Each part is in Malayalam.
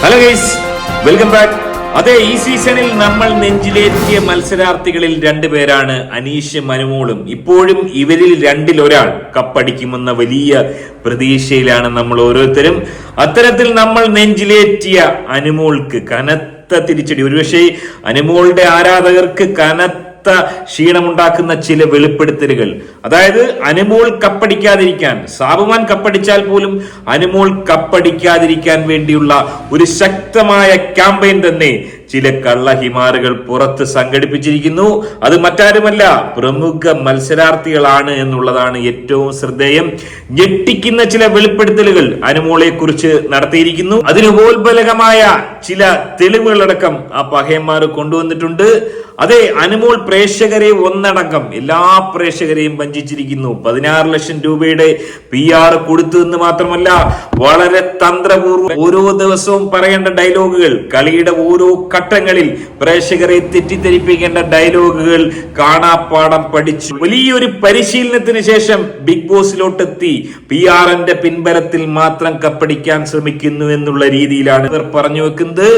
Hello guys, welcome back. അതെ, ഈ സീസണിൽ നമ്മൾ നെഞ്ചിലേറ്റിയ മത്സരാർത്ഥികളിൽ രണ്ടുപേരാണ് അനീഷും അനുമോളും. ഇപ്പോഴും ഇവരിൽ രണ്ടിൽ ഒരാൾ കപ്പടിക്കുമെന്ന വലിയ പ്രതീക്ഷയിലാണ് നമ്മൾ ഓരോരുത്തരും. അത്തരത്തിൽ നമ്മൾ നെഞ്ചിലേറ്റിയ അനുമോൾക്ക് കനത്ത തിരിച്ചടി. ഒരുപക്ഷെ അനുമോളുടെ ആരാധകർക്ക് കനത്ത ക്ഷീണമുണ്ടാക്കുന്ന ചില വെളിപ്പെടുത്തലുകൾ. അതായത് അനുമോൾ കപ്പടിക്കാതിരിക്കാൻ, സാബുമാൻ കപ്പടിച്ചാൽ പോലും അനുമോൾ കപ്പടിക്കാതിരിക്കാൻ വേണ്ടിയുള്ള ഒരു ശക്തമായ ക്യാമ്പയിൻ തന്നെ ചില കള്ളഹിമാറുകൾ പുറത്ത് സംഘടിപ്പിച്ചിരിക്കുന്നു. അത് മറ്റാരുമല്ല, പ്രമുഖ മത്സരാർത്ഥികളാണ് എന്നുള്ളതാണ് ഏറ്റവും ശ്രദ്ധേയം. ഞെട്ടിക്കുന്ന ചില വെളിപ്പെടുത്തലുകൾ അനുമോളെ കുറിച്ച് നടത്തിയിരിക്കുന്നു. അതിനുപോൽബലകമായ ചില തെളിവുകളടക്കം ആ പഹയന്മാർ കൊണ്ടുവന്നിട്ടുണ്ട്. അതെ, അനുമോൾ പ്രേക്ഷകരെ ഒന്നടങ്കം എല്ലാ പ്രേക്ഷകരെയും വഞ്ചിച്ചിരിക്കുന്നു. 16 ലക്ഷം രൂപയുടെ PR കൊടുത്തു എന്ന് മാത്രമല്ല, വളരെ തന്ത്രപൂർവ്വം ഓരോ ദിവസവും പറയേണ്ട ഡയലോഗുകൾ, കളിയുടെ ഓരോ ഘട്ടങ്ങളിൽ പ്രേക്ഷകരെ തെറ്റിദ്ധരിപ്പിക്കേണ്ട ഡയലോഗുകൾ കാണാപ്പാടം പഠിച്ചു. വലിയൊരു പരിശീലനത്തിന് ശേഷം ബിഗ് ബോസിലോട്ടെത്തി PR-ന്റെ പിൻബലത്തിൽ മാത്രം കപ്പടിക്കാൻ ശ്രമിക്കുന്നു എന്നുള്ള രീതിയിലാണ് ഇവർ പറഞ്ഞു വെക്കുന്നത്.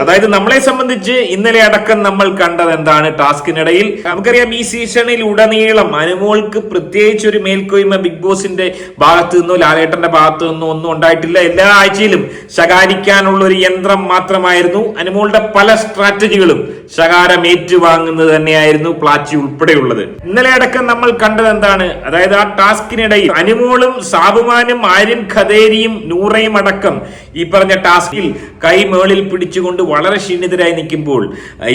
അതായത് നമ്മളെ സംബന്ധിച്ച് ഇന്നലെ അടക്കം നമ്മൾ കണ്ടത് എന്താണ്? ടാസ്കിനിടയിൽ നമുക്കറിയാം, ഈ സീസണിൽ ഉടനീളം അനുമോൾക്ക് പ്രത്യേകിച്ച് ഒരു മേൽക്കോയ്മ ബിഗ് ബോസിന്റെ ഭാഗത്തു നിന്നോ ലാലേട്ടന്റെ ഭാഗത്തു നിന്നോ ഒന്നും ഉണ്ടായിട്ടില്ല. എല്ലാ ആഴ്ചയിലും ശകാരിക്കാനുള്ള ഒരു യന്ത്രം മാത്രമായിരുന്നു. അനുമോളുടെ പല സ്ട്രാറ്റജികളും ശകാരം ഏറ്റുവാങ്ങുന്നത് തന്നെയായിരുന്നു, പ്ലാച്ചി ഉൾപ്പെടെയുള്ളത്. ഇന്നലെ അടക്കം നമ്മൾ കണ്ടത് എന്താണ്? അതായത് ആ ടാസ്കിനിടയിൽ അനുമോളും സാബുമാനും ആര്യൻ ഖദേരിയും നൂറയും അടക്കം ഈ പറഞ്ഞ ടാസ്കിൽ കൈ മേളിൽ പിടിച്ചുകൊണ്ട് വളരെ ക്ഷീണിതരായി നിൽക്കുമ്പോൾ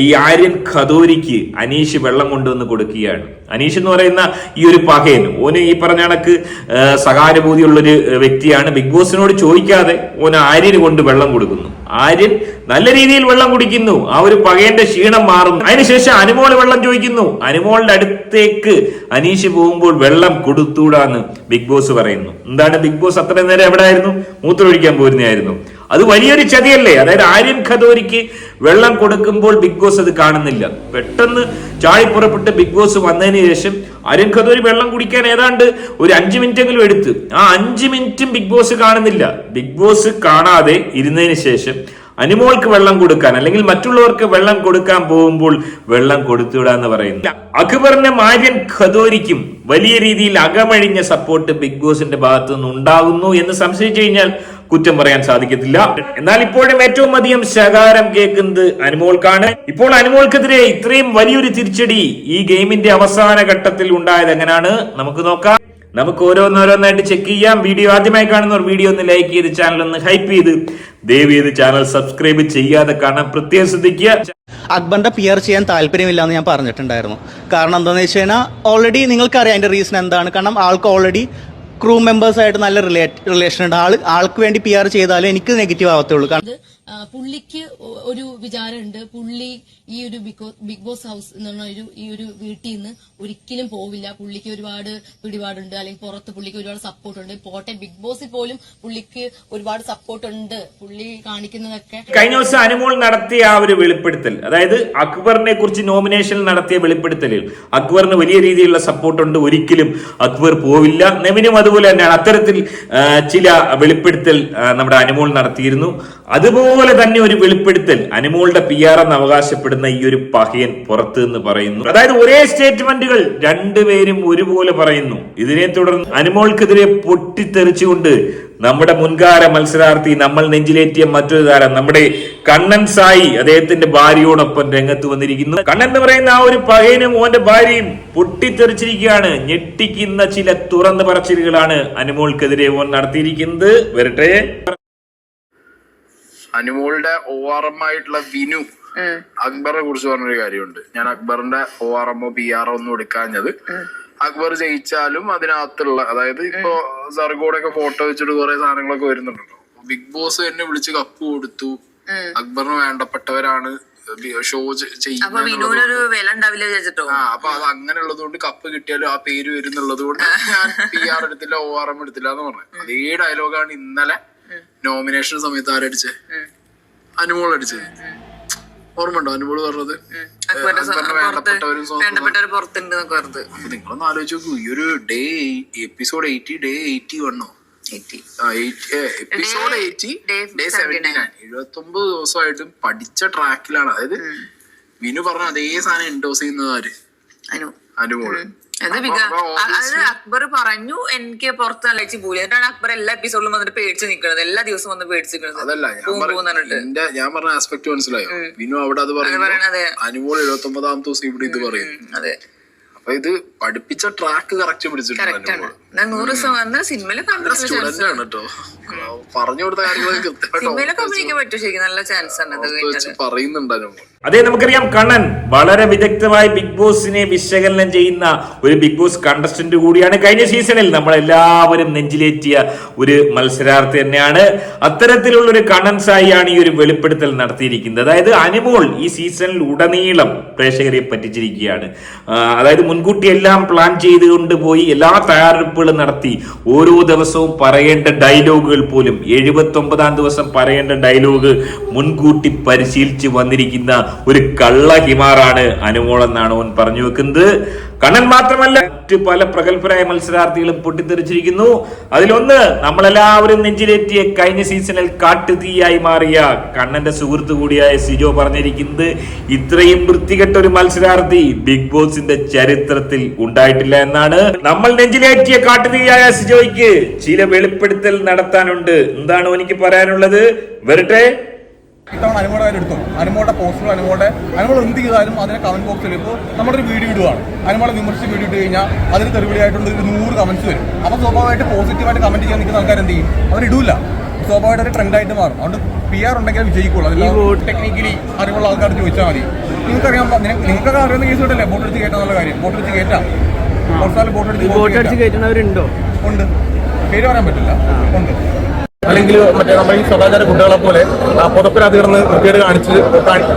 ഈ ആര്യൻ ഖദോരിക്ക് അനീഷ് വെള്ളം കൊണ്ടുവന്ന് കൊടുക്കുകയാണ്. അനീഷ് എന്ന് പറയുന്ന ഈ ഒരു പഹയൻ, ഓന് ഈ പറഞ്ഞ കണക്ക് സഹാനുഭൂതിയുള്ളൊരു വ്യക്തിയാണ്. ബിഗ് ബോസിനോട് ചോദിക്കാതെ ഓന് ആര്യന് കൊണ്ട് വെള്ളം കൊടുക്കുന്നു. ആര്യൻ നല്ല രീതിയിൽ വെള്ളം കുടിക്കുന്നു. ആ ഒരു പകയന്റെ ക്ഷീണം മാറുന്നു. അതിനുശേഷം അനുമോൾ വെള്ളം ചോദിക്കുന്നു. അനുമോളുടെ അടുത്തേക്ക് അനീഷ് പോകുമ്പോൾ വെള്ളം കൊടുത്തൂടാന്ന് ബിഗ് ബോസ് പറയുന്നു. എന്താണ് ബിഗ് ബോസ് അത്ര നേരം എവിടെ ആയിരുന്നു? മൂത്രമൊഴിക്കാൻ പോരുന്നതായിരുന്നു. അത് വലിയൊരു ചതിയല്ലേ? അതായത് ആര്യൻ ഖദോരിക്ക് വെള്ളം കൊടുക്കുമ്പോൾ ബിഗ് ബോസ് അത് കാണുന്നില്ല. പെട്ടെന്ന് ചാടിപ്പുറപ്പെട്ട് ബിഗ് ബോസ് വന്നതിന് ശേഷം ആര്യൻ ഖദോരി വെള്ളം കുടിക്കാൻ ഏതാണ്ട് ഒരു 5 മിനിറ്റെങ്കിലും എടുത്ത് ആ 5 മിനിറ്റും ബിഗ് ബോസ് കാണുന്നില്ല. ബിഗ് ബോസ് കാണാതെ ഇരുന്നതിന് ശേഷം അനുമോൾക്ക് വെള്ളം കൊടുക്കാൻ അല്ലെങ്കിൽ മറ്റുള്ളവർക്ക് വെള്ളം കൊടുക്കാൻ പോകുമ്പോൾ വെള്ളം കൊടുത്തുവിടാന്ന് പറയുന്നു. അക്ബറിനും ആര്യൻ ഖദോരിക്കും വലിയ രീതിയിൽ അകമഴിഞ്ഞ സപ്പോർട്ട് ബിഗ് ബോസിന്റെ ഭാഗത്തു നിന്ന് ഉണ്ടാകുന്നു എന്ന് സംശയിച്ചു കഴിഞ്ഞാൽ കുറ്റം പറയാൻ സാധിക്കത്തില്ല. എന്നാൽ ഇപ്പോഴും ഏറ്റവും അധികം ശകാരം കേൾക്കുന്നത് അനുമോൾക്കാണ്. ഇപ്പോൾ അനുമോൾക്കെതിരെ ഇത്രയും വലിയൊരു തിരിച്ചടി ഈ ഗെയിമിന്റെ അവസാന ഘട്ടത്തിൽ ഉണ്ടായത് എങ്ങനെയാണ് നമുക്ക് നോക്കാം. നമുക്ക് ഓരോന്നോരോന്നായിട്ട് ചെക്ക് ചെയ്യാം. വീഡിയോ ആദ്യമായി കാണുന്നവർ വീഡിയോ ഒന്ന് ലൈക്ക് ചെയ്ത് ചാനൽ ഒന്ന് ഹൈപ്പ് ചെയ്ത് ദയവ് ചെയ്ത് ചാനൽ സബ്സ്ക്രൈബ് ചെയ്യാതെ കാണാൻ പ്രത്യേകം ശ്രദ്ധിക്കുക. അക്ബറിന്റെ PR ചെയ്യാൻ താല്പര്യമില്ല എന്ന് ഞാൻ പറഞ്ഞിട്ടുണ്ടായിരുന്നു. കാരണം എന്താണെന്ന് വെച്ച് കഴിഞ്ഞാൽ ഓൾറെഡി നിങ്ങൾക്കറിയാം അതിന്റെ റീസൺ എന്താണ്. കാരണം ആൾക്ക് ഓൾറെഡി ക്രൂ മെമ്പേഴ്സായിട്ട് നല്ല റിലേഷൻ ഉണ്ട്. ആൾക്ക് വേണ്ടി PR ചെയ്താലും എനിക്ക് നെഗറ്റീവ് ആവത്തുള്ളൂ. കാരണം പുള്ളിക്ക് ഒരു വിചാരമുണ്ട്, പുള്ളി ഈ ഒരു ബിഗ് ബോസ് ഹൗസ് എന്ന് പറഞ്ഞ ഈ ഒരു വീട്ടിൽ നിന്ന് ഒരിക്കലും പോവില്ല. പുള്ളിക്ക് ഒരുപാട് പിടിപാടുണ്ട്, അല്ലെങ്കിൽ പുറത്ത് പുള്ളിക്ക് ഒരുപാട് സപ്പോർട്ട് ഉണ്ട്. പോട്ടെ, ബിഗ് ബോസിൽ പോലും പുള്ളിക്ക് ഒരുപാട് സപ്പോർട്ട് ഉണ്ട്. പുള്ളി കാണിക്കുന്നതൊക്കെ കഴിഞ്ഞ ദിവസം അനുമോൾ നടത്തിയ ആ ഒരു വെളിപ്പെടുത്തൽ, അതായത് അക്ബറിനെ കുറിച്ച് നോമിനേഷനിൽ നടത്തിയ വെളിപ്പെടുത്തലിൽ അക്ബറിന് വലിയ രീതിയിലുള്ള സപ്പോർട്ട് ഉണ്ട്, ഒരിക്കലും അക്ബർ പോവില്ല. നെവിനും അതുപോലെ തന്നെയാണ്. അത്തരത്തിൽ ചില വെളിപ്പെടുത്തൽ നമ്മുടെ അനുമോൾ നടത്തിയിരുന്നു. അതുപോലെ തന്നെ ഒരു വെളിപ്പെടുത്തൽ അനുമോളുടെ PR എന്ന് അവകാശപ്പെടുന്ന ഈ ഒരു പഹയൻ പുറത്ത് എന്ന് പറയുന്നു. അതായത് ഒരേ സ്റ്റേറ്റ്മെന്റുകൾ രണ്ടുപേരും ഒരുപോലെ പറയുന്നു. ഇതിനെ തുടർന്ന് അനുമോൾക്കെതിരെ പൊട്ടിത്തെറിച്ചുകൊണ്ട് നമ്മുടെ മുൻകാല മത്സരാർത്ഥി, നമ്മൾ നെഞ്ചിലേറ്റിയ മറ്റൊരു താരം, നമ്മുടെ കണ്ണൻ സായി അദ്ദേഹത്തിന്റെ ഭാര്യയോടൊപ്പം രംഗത്ത് വന്നിരിക്കുന്നു. കണ്ണൻ എന്ന് പറയുന്ന ആ ഒരു പഹയനും ഓന്റെ ഭാര്യയും പൊട്ടിത്തെറിച്ചിരിക്കുകയാണ്. ഞെട്ടിക്കുന്ന ചില തുറന്നു പറച്ചിലുകളാണ് അനുമോൾക്കെതിരെ ഓൻ നടത്തിയിരിക്കുന്നത്. വരട്ടെ. അനുമോളുടെ ORM ആയിട്ടുള്ള വിനു അക്ബറിനെ കുറിച്ച് പറഞ്ഞൊരു കാര്യമുണ്ട്. ഞാൻ അക്ബറിന്റെ ORMO PR ഒന്നും എടുക്കാഞ്ഞത്, അക്ബർ ജയിച്ചാലും അതിനകത്തുള്ള, അതായത് ഇപ്പൊ സർഗോടൊക്കെ ഫോട്ടോ വെച്ചിട്ട് കുറെ സാധനങ്ങളൊക്കെ വരുന്നുണ്ടല്ലോ. ബിഗ് ബോസ് എന്നെ വിളിച്ച് കപ്പ് കൊടുത്തു, അക്ബറിന് വേണ്ടപ്പെട്ടവരാണ് ഷോ ചെയ്യുന്നത്. അപ്പൊ അത് അങ്ങനെ ഉള്ളത് കൊണ്ട് കപ്പ് കിട്ടിയാലും ആ പേര് വരുന്നുള്ളത് കൊണ്ട് ഞാൻ PR എടുത്തില്ല, ORM എടുത്തില്ല എന്ന് പറഞ്ഞു. അതേ ഡയലോഗാണ് ഇന്നലെ നോമിനേഷൻ സമയത്ത് ആരടിച്ചേ? അനുമോൾ അടിച്ചത്. ഓർമ്മയുണ്ടോ അനുമോള് പറഞ്ഞത്? അപ്പൊ നിങ്ങളൊന്ന് ആലോചിച്ച് നോക്കൂ, ഈ ഒരു day episode 80 day 81 episode 80 day 79 79 ദിവസമായിട്ടും പഠിച്ച ട്രാക്കിലാണ്. അതായത് വിനു പറഞ്ഞ അതേ സാധനം എൻഡോസ് ചെയ്യുന്നതാര് അനുമോള്. അക്ബർ പറഞ്ഞു എനിക്ക് പുറത്ത് നല്ല പോയി. എന്നിട്ടാണ് അക്ബർ എല്ലാ എപ്പിസോഡിലും വന്നിട്ട് പേടിച്ച് നിൽക്കുന്നത്, എല്ലാ ദിവസവും വന്ന് പേടിച്ച് നിൽക്കുന്നത്. അതല്ല ഞാൻ പറഞ്ഞ ആസ്പെക്ട് മനസ്സിലായോ? വിനു അവിടെ അത് പറയുന്നത് അനുമോൾ 79ാമത്തെ ദിവസം ഇവിടെ ഇത് പറയും. അതെ, അപ്പൊ ഇത് പഠിപ്പിച്ച ട്രാക്ക് കറക്റ്റ് പിടിച്ചിട്ടുണ്ട്. 100 ദിവസം വന്ന് സിനിമയിലൊക്കെ സ്റ്റുഡന്റ് ആണ് കേട്ടോ, പറഞ്ഞു കൊടുത്ത കാര്യങ്ങൾ സിനിമയിലൊക്കെ അഭിനയിക്കാൻ പറ്റും. ശരിക്കും നല്ല ചാൻസ് ആണ് പറയുന്നുണ്ട് അനുമോൾ. അതെ, നമുക്കറിയാം കണ്ണൻ വളരെ വിദഗ്ധമായി ബിഗ് ബോസിനെ വിശകലനം ചെയ്യുന്ന ഒരു ബിഗ് ബോസ് കണ്ടസ്റ്റന്റ് കൂടിയാണ്. കഴിഞ്ഞ സീസണിൽ നമ്മളെല്ലാവരും നെഞ്ചിലേറ്റിയ ഒരു മത്സരാർത്ഥി തന്നെയാണ്. അത്തരത്തിലുള്ള ഒരു കണ്ണൻ സായിയാണ് ഈ ഒരു വെളിപ്പെടുത്തൽ നടത്തിയിരിക്കുന്നത്. അതായത് അനുമോൾ ഈ സീസണിൽ ഉടനീളം പ്രേക്ഷകരെ പറ്റിച്ചിരിക്കുകയാണ്. അതായത് മുൻകൂട്ടി എല്ലാം പ്ലാൻ ചെയ്തുകൊണ്ട് പോയി എല്ലാ തയ്യാറെടുപ്പുകളും നടത്തി ഓരോ ദിവസവും പറയേണ്ട ഡയലോഗുകൾ പോലും 79ാം ദിവസം പറയേണ്ട ഡയലോഗ് മുൻകൂട്ടി പരിശീലിച്ച് വന്നിരിക്കുന്ന ഒരു കള്ള ഹിമാറാണ് അനുമോൾ എന്നാണ് അവൻ പറഞ്ഞു വെക്കുന്നത്. കണ്ണൻ മാത്രമല്ല, മറ്റു പല പ്രഗത്ഭരായ മത്സരാർത്ഥികളും പൊട്ടിത്തെറിച്ചിരിക്കുന്നു. അതിലൊന്ന് നമ്മളെല്ലാവരും നെഞ്ചിലേറ്റിയ കഴിഞ്ഞ സീസണിൽ കാട്ടുതീയായി മാറിയ കണ്ണന്റെ സുഹൃത്തു കൂടിയായ സിജോ പറഞ്ഞിരിക്കുന്നത് ഇത്രയും വൃത്തികെട്ട ഒരു മത്സരാർത്ഥി ബിഗ് ബോസിന്റെ ചരിത്രത്തിൽ ഉണ്ടായിട്ടില്ല എന്നാണ്. നമ്മൾ നെഞ്ചിലേറ്റിയ കാട്ടുതീയായ സിജോയ്ക്ക് ചില വെളിപ്പെടുത്തൽ നടത്താനുണ്ട്. എന്താണ് എനിക്ക് പറയാനുള്ളത്? വരട്ടെ. ഇത്തവണ അനുമോടെ കാര്യം എടുത്തു. അനുമോടെ പോസ്റ്റർ അനുമോൾ എന്ത് ചെയ്താലും അതിനെ കമന്റ് ബോക്സിൽ ഇപ്പോൾ നമ്മളൊരു വീഡിയോ ഇടുവാണ്, അനുമോളെ വിമർശിച്ച് വീഡിയോ ഇട്ട് കഴിഞ്ഞാൽ അതിന് തെറിവിളിയായിട്ടുണ്ട് 100 കമന്റ്സ് വരും. അപ്പോൾ സ്വാഭാവികമായിട്ട് പോസിറ്റീവായിട്ട് കമന്റ് ചെയ്യാൻ നിൽക്കുന്ന ആൾക്കാർ എന്ത് ചെയ്യും? അവരിടൂല. സ്വാഭാവികമായിട്ട് ഒരു ട്രെൻഡായിട്ട് മാറും. അതുകൊണ്ട് PR ഉണ്ടെങ്കിൽ വിജയിക്കുള്ളൂ. അതിൽ ടെക്നിക്കലി അറിവുള്ള ആൾക്കാർ ചോദിച്ചാൽ മതി. നിങ്ങൾക്കറിയാം, നിങ്ങൾക്കൊക്കെ അറിയുന്ന കേസ് കിട്ടല്ലേ ബോട്ട് അടിച്ച് കയറ്റാന്നുള്ള കാര്യം. ബോട്ട് അടിച്ച് കയറ്റാം, കുറച്ചാൽ ബോട്ട് അടിച്ച് കയറ്റുന്നവരുണ്ടോ? ഉണ്ട്, പേര് പറയാൻ പറ്റില്ല, ഉണ്ട്. അല്ലെങ്കിൽ മറ്റേ നമ്മൾ ഈ സദാചാര കുട്ടികളെ പോലെ പുതപ്പിനകത്ത് കിടന്ന് വൃത്തികേട് കാണിച്ച്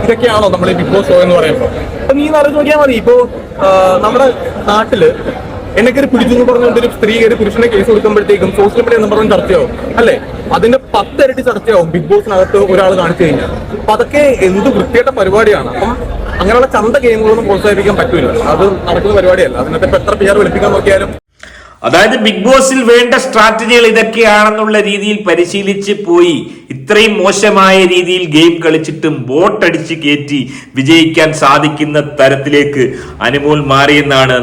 ഇതൊക്കെയാണോ നമ്മൾ ഈ ബിഗ് ബോസ് ഷോ എന്ന് പറയുമ്പോൾ? അപ്പൊ നീ അറിഞ്ഞു നോക്കിയാൽ മതി. ഇപ്പോ നമ്മുടെ നാട്ടില് എന്നെക്കൊരു പിടിച്ചു എന്ന് പറഞ്ഞുകൊണ്ട് ഒരു സ്ത്രീ ഒരു പുരുഷനെ കേസ് കൊടുക്കുമ്പോഴത്തേക്കും സോഷ്യൽ മീഡിയ എന്ന് പറഞ്ഞ ചർച്ചയാവും അല്ലെ? അതിന്റെ 10 ഇരട്ടി ചർച്ചയാവും ബിഗ് ബോസിനകത്ത് ഒരാൾ കാണിച്ചു കഴിഞ്ഞാൽ. അപ്പൊ അതൊക്കെ എന്ത് വൃത്തികെട്ട പരിപാടിയാണ്. അപ്പം അങ്ങനെയുള്ള ചന്ത ഗെയിമുകളൊന്നും പ്രോത്സാഹിപ്പിക്കാൻ പറ്റില്ല. അത് നടക്കുന്ന പരിപാടിയല്ല. അതിനകത്ത് ഇപ്പൊ എത്ര PR വിളിപ്പിക്കാൻ നോക്കിയാലും. അതായത് ബിഗ് ബോസിൽ വേണ്ട സ്ട്രാറ്റജികൾ ഇതൊക്കെയാണെന്നുള്ള രീതിയിൽ പരിശീലിച്ച് പോയി ഇത്രയും മോശമായ രീതിയിൽ ഗെയിം കളിച്ചിട്ടും ബോട്ടടിച്ച് കയറ്റി വിജയിക്കാൻ സാധിക്കുന്ന തരത്തിലേക്ക് അനുമോൾ മാറിയെന്നാണ്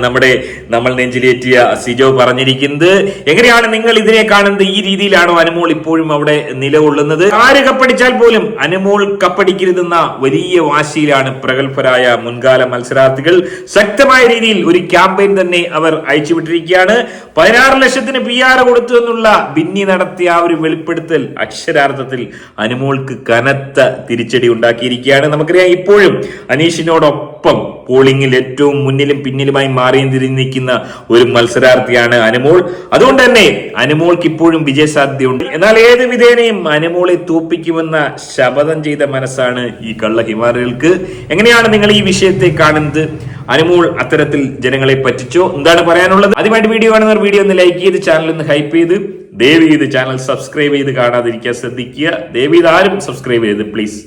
നമ്മൾ നെഞ്ചിലേറ്റിയ സിജോ പറഞ്ഞിരിക്കുന്നത്. എങ്ങനെയാണ് നിങ്ങൾ ഇതിനെ കാണുന്നത്? ഈ രീതിയിലാണോ അനുമോൾ ഇപ്പോഴും അവിടെ നിലകൊള്ളുന്നത്? ആര് കപ്പടിച്ചാൽ പോലും അനുമോൾ കപ്പടിക്കരുതെന്ന വലിയ വാശിയിലാണ് പ്രഗത്ഭരായ മുൻകാല മത്സരാർത്ഥികൾ. ശക്തമായ രീതിയിൽ ഒരു ക്യാമ്പയിൻ തന്നെ അവർ അയച്ചുവിട്ടിരിക്കുകയാണ്. 16 ലക്ഷത്തിന് PR കൊടുത്തു എന്നുള്ള ബിന്നി നടത്തിയ ആ ഒരു വെളിപ്പെടുത്തൽ അക്ഷരാർത്ഥത്തിൽ അനുമോൾക്ക് കനത്ത തിരിച്ചടി ഉണ്ടാക്കിയിരിക്കുകയാണ്. നമുക്കറിയാം, ഇപ്പോഴും അനീഷിനോടൊപ്പം പോളിംഗിൽ ഏറ്റവും മുന്നിലും പിന്നിലുമായി മാറിയും തിരിഞ്ഞിരിക്കുന്ന ഒരു മത്സരാർത്ഥിയാണ് അനുമോൾ. അതുകൊണ്ട് തന്നെ അനുമോൾക്ക് ഇപ്പോഴും വിജയസാധ്യതയുണ്ട്. എന്നാൽ ഏത് വിധേനയും അനുമോളെ തോപ്പിക്കുമെന്ന ശപഥം ചെയ്ത മനസ്സാണ് ഈ കള്ള ഹിമാറുകൾക്ക്. എങ്ങനെയാണ് നിങ്ങൾ ഈ വിഷയത്തെ കാണുന്നത്? അനുമോൾ അത്തരത്തിൽ ജനങ്ങളെ പറ്റിച്ചോ? എന്താണ് പറയാനുള്ളത്? ആദ്യമായിട്ട് വീഡിയോ കാണുന്നവർ വീഡിയോ ഒന്ന് ലൈക്ക് ചെയ്ത് ചാനൽ ഒന്ന് ഹൈപ്പ് ചെയ്ത് ദയവ് ചെയ്ത് ചാനൽ സബ്സ്ക്രൈബ് ചെയ്ത് കാണാതിരിക്കാൻ ശ്രദ്ധിക്കുക. ദയവ് ചെയ്ത് ആരും സബ്സ്ക്രൈബ് ചെയ്ത് പ്ലീസ്.